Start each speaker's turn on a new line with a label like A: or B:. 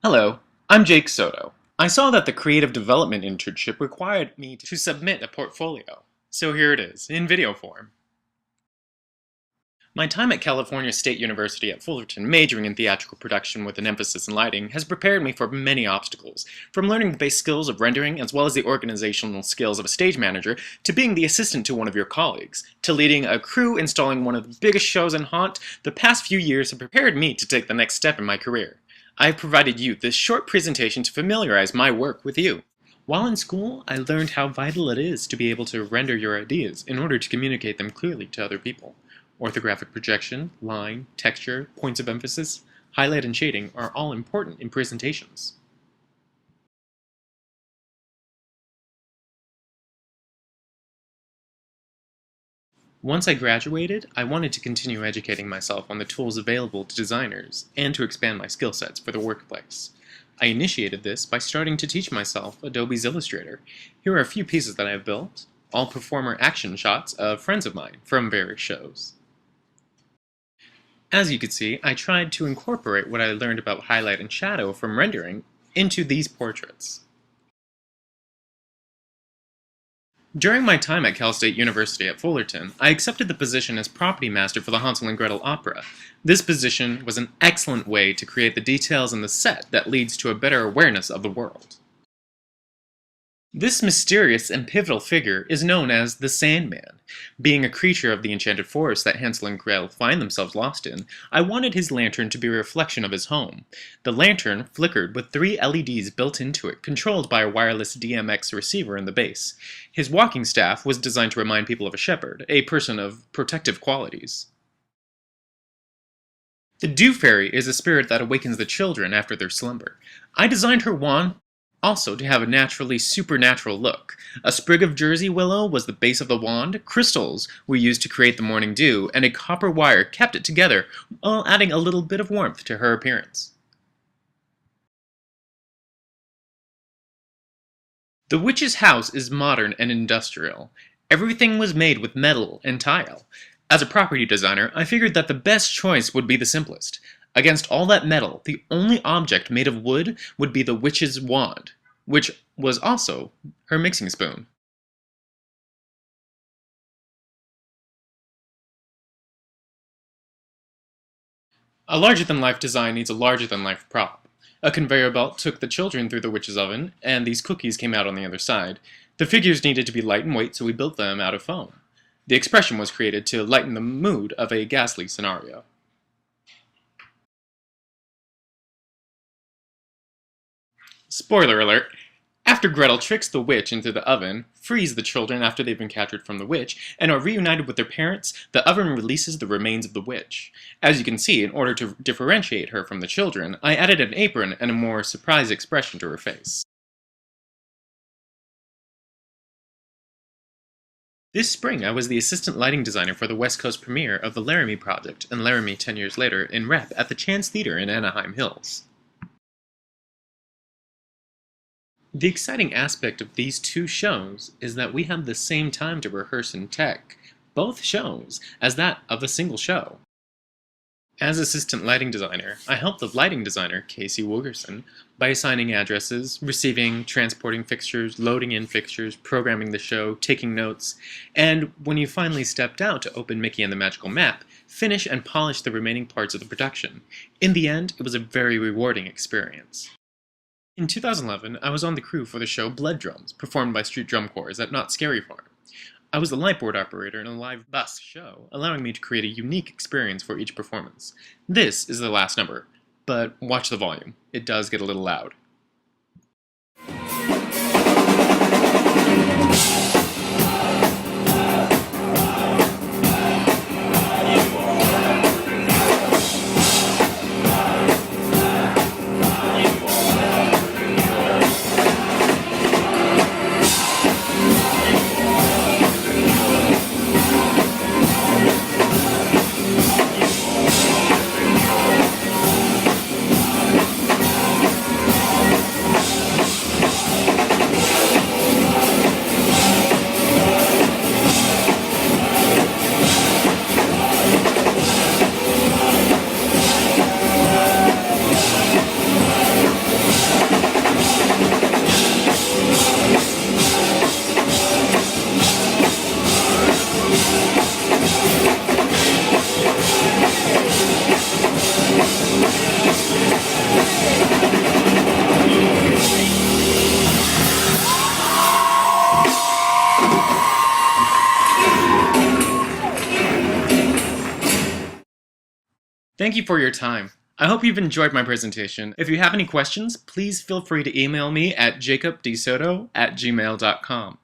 A: Hello, I'm Jake Soto. I saw that the creative development internship required me to submit a portfolio, so here it is, in video form. My time at California State University at Fullerton, majoring in theatrical production with an emphasis in lighting, has prepared me for many obstacles, from learning the base skills of rendering as well as the organizational skills of a stage manager, to being the assistant to one of your colleagues, to leading a crew installing one of the biggest shows in Haunt. The past few years have prepared me to take the next step in my career. I have provided you this short presentation to familiarize my work with you. While in school, I learned how vital it is to be able to render your ideas in order to communicate them clearly to other people. Orthographic projection, line, texture, points of emphasis, highlight and shading are all important in presentations. Once I graduated, I wanted to continue educating myself on the tools available to designers and to expand my skill sets for the workplace. I initiated this by starting to teach myself Adobe's Illustrator. Here are a few pieces that I have built, all performer action shots of friends of mine from various shows. As you can see, I tried to incorporate what I learned about highlight and shadow from rendering into these portraits. During my time at Cal State University at Fullerton, I accepted the position as property master for the Hansel and Gretel opera. This position was an excellent way to create the details in the set that leads to a better awareness of the world. This mysterious and pivotal figure is known as the Sandman. Being a creature of the enchanted forest that Hansel and Gretel find themselves lost in, I wanted his lantern to be a reflection of his home. The lantern flickered with 3 LEDs built into it, controlled by a wireless DMX receiver in the base. His walking staff was designed to remind people of a shepherd, a person of protective qualities. The Dew Fairy is a spirit that awakens the children after their slumber. I designed her wand also to have a naturally supernatural look. A sprig of Jersey willow was the base of the wand, crystals were used to create the morning dew, and a copper wire kept it together while adding a little bit of warmth to her appearance. The witch's house is modern and industrial. Everything was made with metal and tile. As a property designer, I figured that the best choice would be the simplest. Against all that metal, the only object made of wood would be the witch's wand, which was also her mixing spoon. A larger-than-life design needs a larger-than-life prop. A conveyor belt took the children through the witch's oven, and these cookies came out on the other side. The figures needed to be light and weight, so we built them out of foam. The expression was created to lighten the mood of a ghastly scenario. Spoiler alert! After Gretel tricks the witch into the oven, frees the children after they've been captured from the witch, and are reunited with their parents, the oven releases the remains of the witch. As you can see, in order to differentiate her from the children, I added an apron and a more surprised expression to her face. This spring, I was the assistant lighting designer for the West Coast premiere of the Laramie Project, and Laramie 10 years later, in rep at the Chance Theater in Anaheim Hills. The exciting aspect of these two shows is that we have the same time to rehearse and tech both shows as that of a single show. As assistant lighting designer, I helped the lighting designer, Casey Woogerson, by assigning addresses, receiving, transporting fixtures, loading in fixtures, programming the show, taking notes, and when you finally stepped out to open Mickey and the Magical Map, finish and polish the remaining parts of the production. In the end, it was a very rewarding experience. In 2011, I was on the crew for the show Blood Drums, performed by Street Drum Corps at Not Scary Farm. I was the lightboard operator in a live bus show, allowing me to create a unique experience for each performance. This is the last number, but watch the volume. It does get a little loud. Thank you for your time. I hope you've enjoyed my presentation. If you have any questions, please feel free to email me at jacobdsoto@gmail.com.